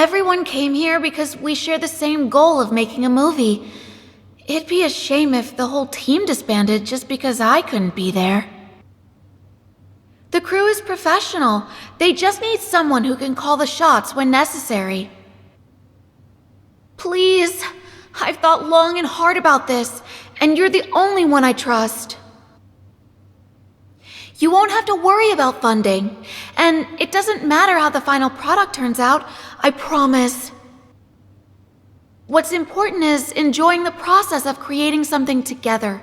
Everyone came here because we share the same goal of making a movie. It'd be a shame if the whole team disbanded just because I couldn't be there. The crew is professional. They just need someone who can call the shots when necessary. Please, I've thought long and hard about this, and you're the only one I trust. You won't have to worry about funding, and it doesn't matter how the final product turns out, I promise. What's important is enjoying the process of creating something together.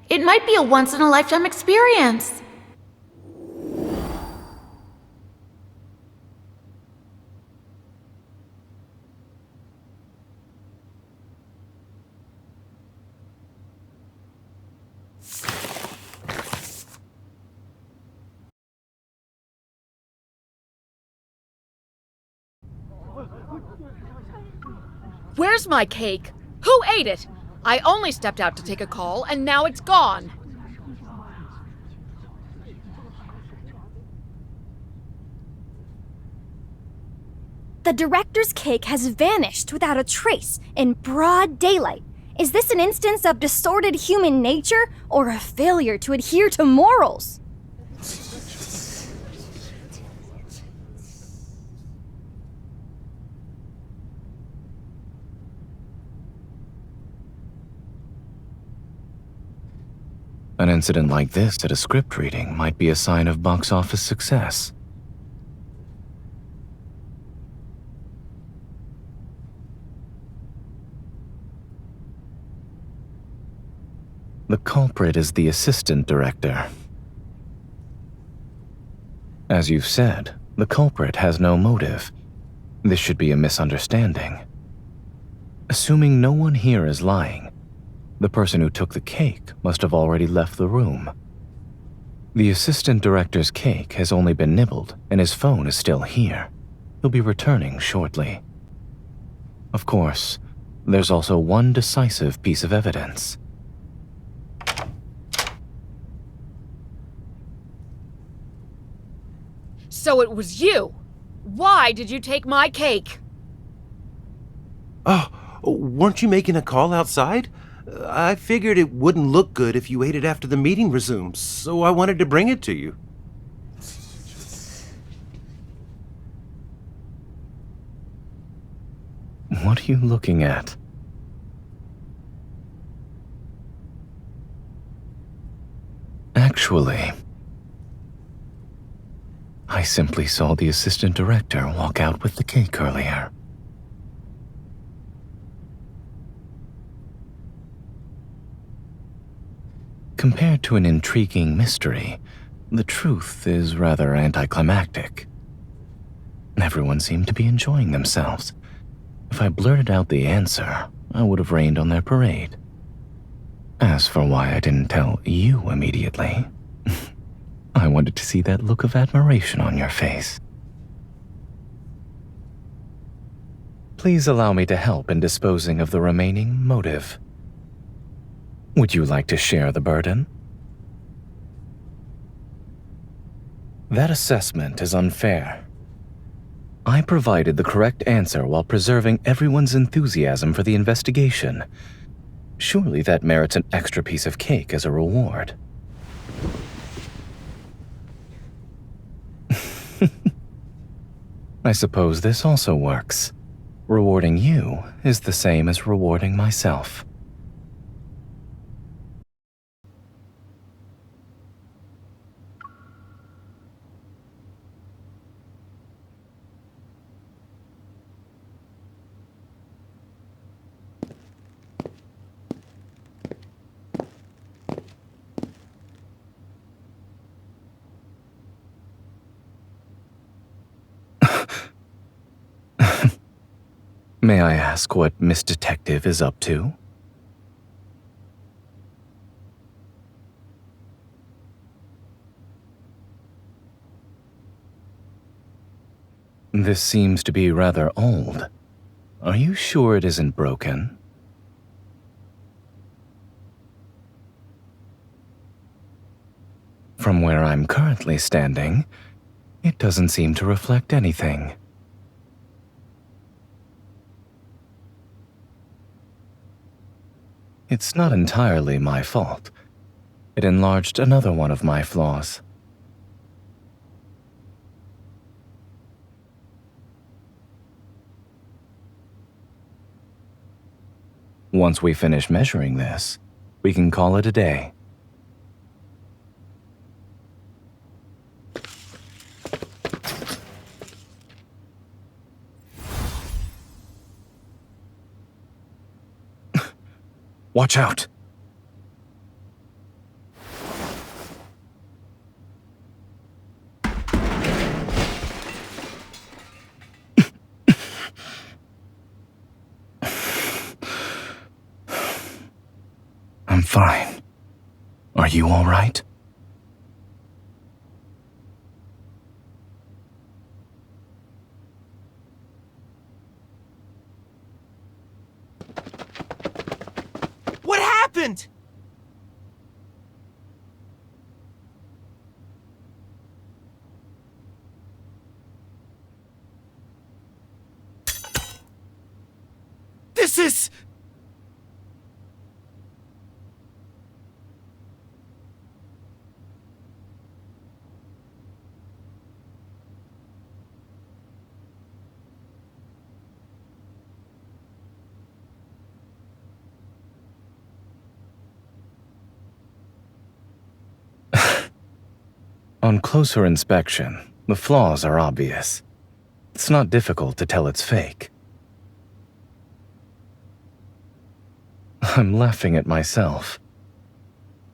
It might be a once-in-a-lifetime experience. Where's my cake? Who ate it? I only stepped out to take a call, and now it's gone. The director's cake has vanished without a trace in broad daylight. Is this an instance of distorted human nature or a failure to adhere to morals? An incident like this at a script reading might be a sign of box office success. The culprit is the assistant director. As you've said, the culprit has no motive. This should be a misunderstanding. Assuming no one here is lying, the person who took the cake must have already left the room. The assistant director's cake has only been nibbled, and his phone is still here. He'll be returning shortly. Of course, there's also one decisive piece of evidence. So it was you! Why did you take my cake? Oh, weren't you making a call outside? I figured it wouldn't look good if you ate it after the meeting resumes, so I wanted to bring it to you. What are you looking at? Actually, I simply saw the assistant director walk out with the cake earlier. Compared to an intriguing mystery, the truth is rather anticlimactic. Everyone seemed to be enjoying themselves. If I blurted out the answer, I would have rained on their parade. As for why I didn't tell you immediately, I wanted to see that look of admiration on your face. Please allow me to help in disposing of the remaining motive. Would you like to share the burden? That assessment is unfair. I provided the correct answer while preserving everyone's enthusiasm for the investigation. Surely that merits an extra piece of cake as a reward. I suppose this also works. Rewarding you is the same as rewarding myself. May I ask what Miss Detective is up to? This seems to be rather old. Are you sure it isn't broken? From where I'm currently standing, it doesn't seem to reflect anything. It's not entirely my fault. It enlarged another one of my flaws. Once we finish measuring this, we can call it a day. Watch out! I'm fine. Are you all right? What happened? This is... On closer inspection, the flaws are obvious. It's not difficult to tell it's fake. I'm laughing at myself.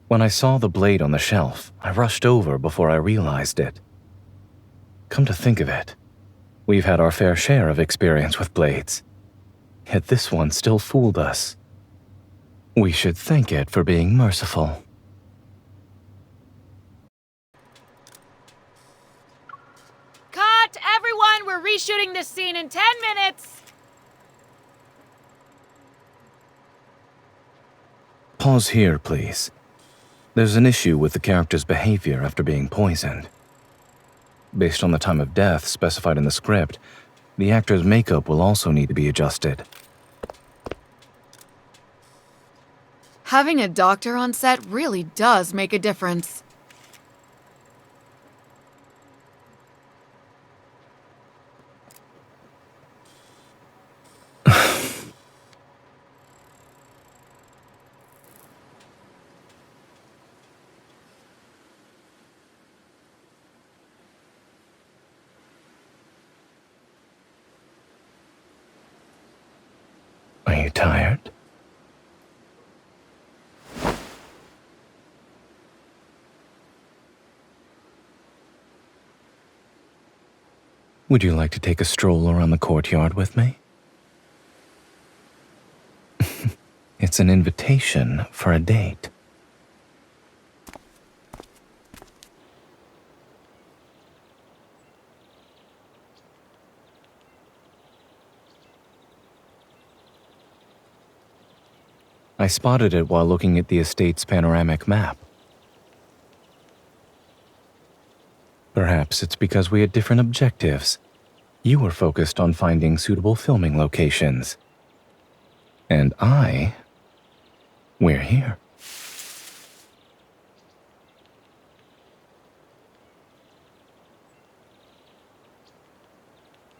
When I saw the blade on the shelf, I rushed over before I realized it. Come to think of it, we've had our fair share of experience with blades. Yet this one still fooled us. We should thank it for being merciful. Cut! Everyone, we're reshooting this scene in 10 minutes! Pause here, please. There's an issue with the character's behavior after being poisoned. Based on the time of death specified in the script, the actor's makeup will also need to be adjusted. Having a doctor on set really does make a difference. Are you tired? Would you like to take a stroll around the courtyard with me? It's an invitation for a date. I spotted it while looking at the estate's panoramic map. Perhaps it's because we had different objectives. You were focused on finding suitable filming locations. And we're here.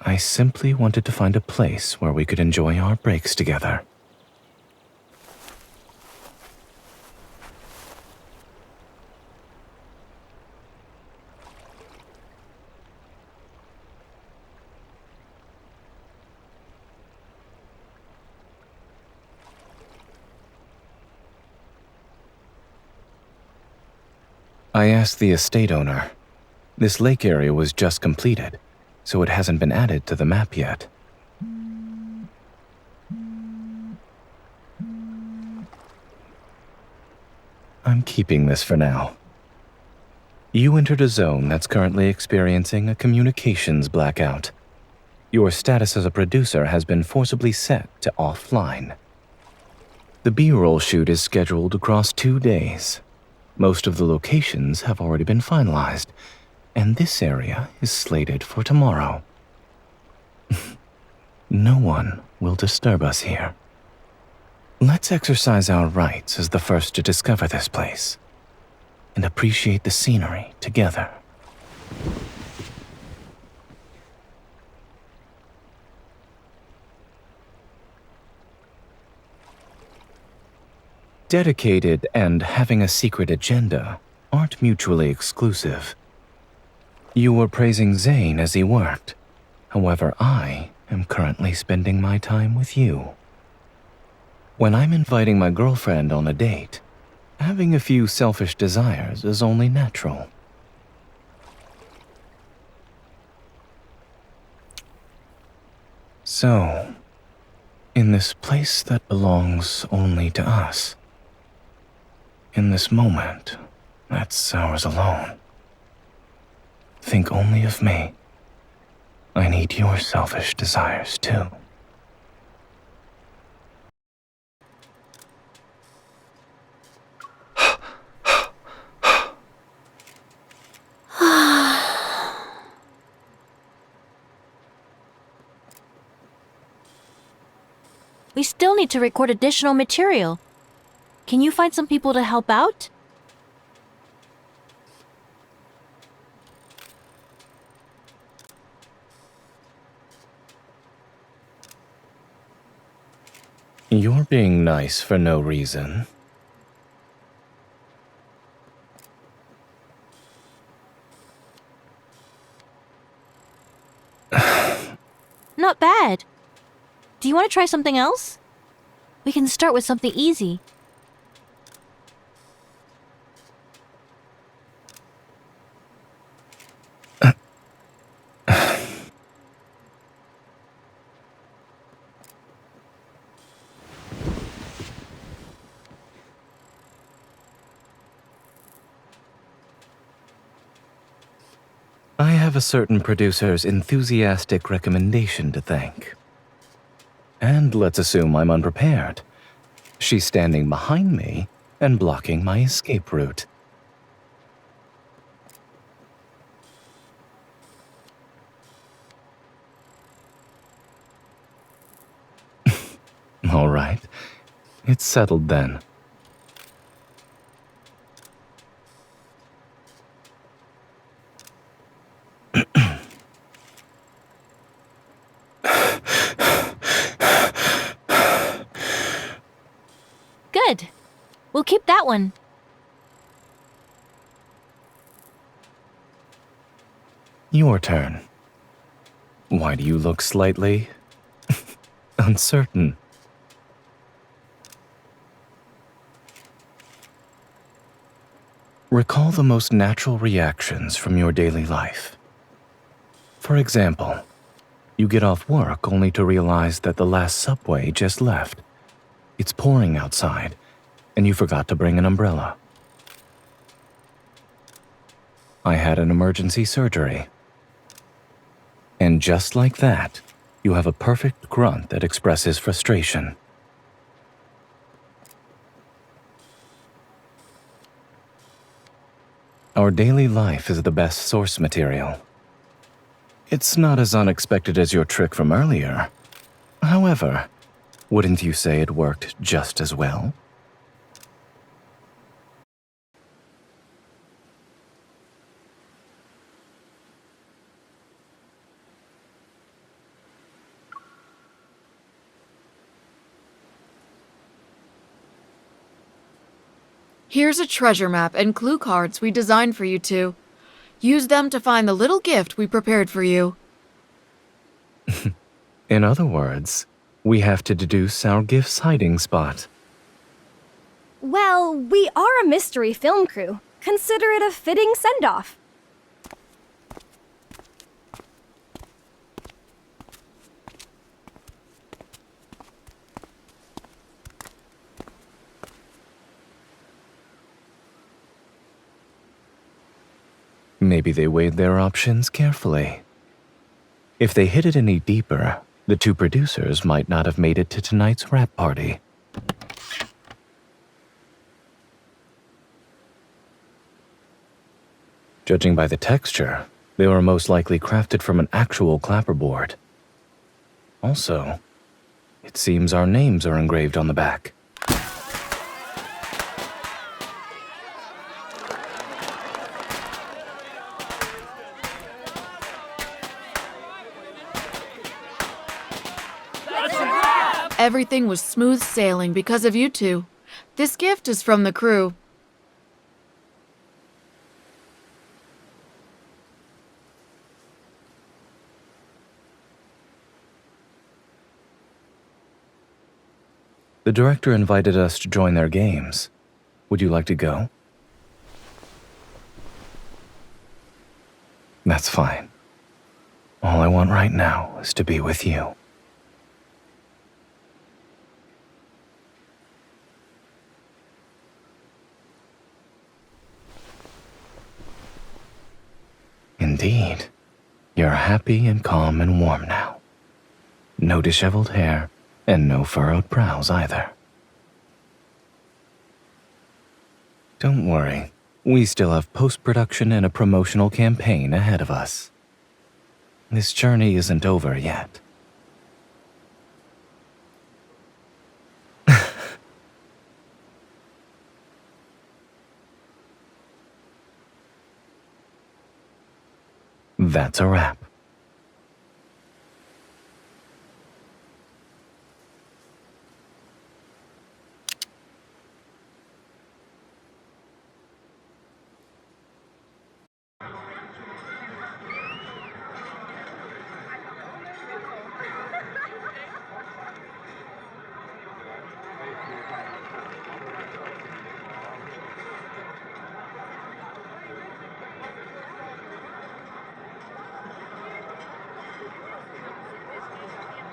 I simply wanted to find a place where we could enjoy our breaks together. I asked the estate owner. This lake area was just completed, so it hasn't been added to the map yet. I'm keeping this for now. You entered a zone that's currently experiencing a communications blackout. Your status as a producer has been forcibly set to offline. The B-roll shoot is scheduled across 2 days. Most of the locations have already been finalized, and this area is slated for tomorrow. No one will disturb us here. Let's exercise our rights as the first to discover this place and appreciate the scenery together. Dedicated and having a secret agenda aren't mutually exclusive. You were praising Zayne as he worked. However, I am currently spending my time with you. When I'm inviting my girlfriend on a date, having a few selfish desires is only natural. So, in this place that belongs only to us, in this moment that's ours alone, think only of me. I need your selfish desires too. We still need to record additional material. Can you find some people to help out? You're being nice for no reason. Not bad. Do you want to try something else? We can start with something easy. I have a certain producer's enthusiastic recommendation to thank. And let's assume I'm unprepared. She's standing behind me and blocking my escape route. All right, it's settled then. Good. We'll keep that one. Your turn. Why do you look slightly uncertain? Recall the most natural reactions from your daily life. For example, you get off work only to realize that the last subway just left. It's pouring outside, and you forgot to bring an umbrella. I had an emergency surgery. And just like that, you have a perfect grunt that expresses frustration. Our daily life is the best source material. It's not as unexpected as your trick from earlier. However, wouldn't you say it worked just as well? Here's a treasure map and clue cards we designed for you two. Use them to find the little gift we prepared for you. In other words, we have to deduce our gift's hiding spot. Well, we are a mystery film crew. Consider it a fitting send-off. Maybe they weighed their options carefully. If they hid it any deeper, the two producers might not have made it to tonight's wrap party. Judging by the texture, they were most likely crafted from an actual clapperboard. Also, it seems our names are engraved on the back. everything was smooth sailing because of you two. This gift is from the crew. The director invited us to join their games. Would you like to go? That's fine. All I want right now is to be with you. Indeed. You're happy and calm and warm now. No disheveled hair, and no furrowed brows either. Don't worry. We still have post-production and a promotional campaign ahead of us. This journey isn't over yet. That's a wrap.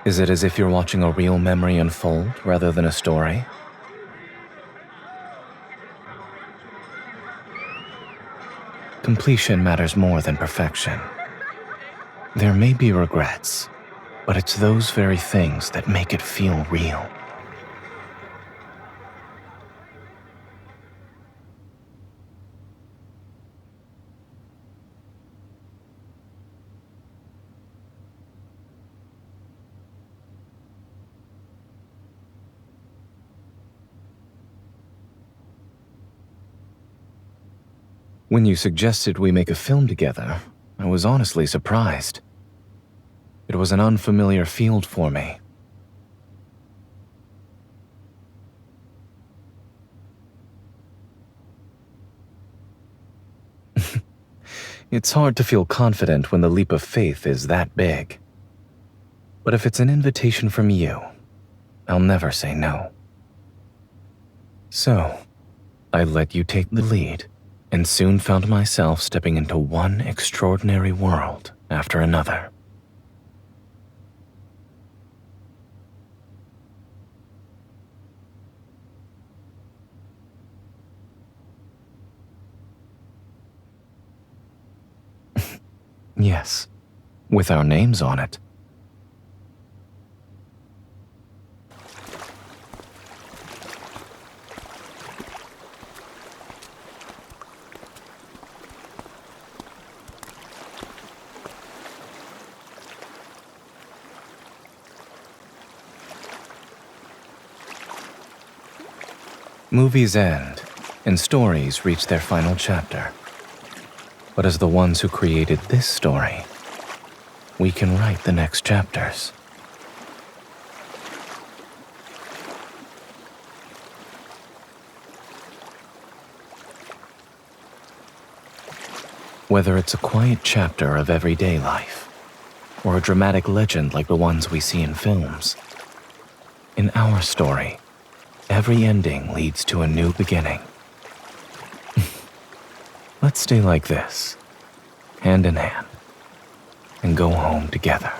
Is it as if you're watching a real memory unfold rather than a story? Completion matters more than perfection. There may be regrets, but it's those very things that make it feel real. When you suggested we make a film together, I was honestly surprised. It was an unfamiliar field for me. It's hard to feel confident when the leap of faith is that big. But if it's an invitation from you, I'll never say no. So, I let you take the lead, and soon found myself stepping into one extraordinary world after another. Yes, with our names on it. Movies end, and stories reach their final chapter. But as the ones who created this story, we can write the next chapters. Whether it's a quiet chapter of everyday life, or a dramatic legend like the ones we see in films, in our story, every ending leads to a new beginning. Let's stay like this, hand in hand, and go home together.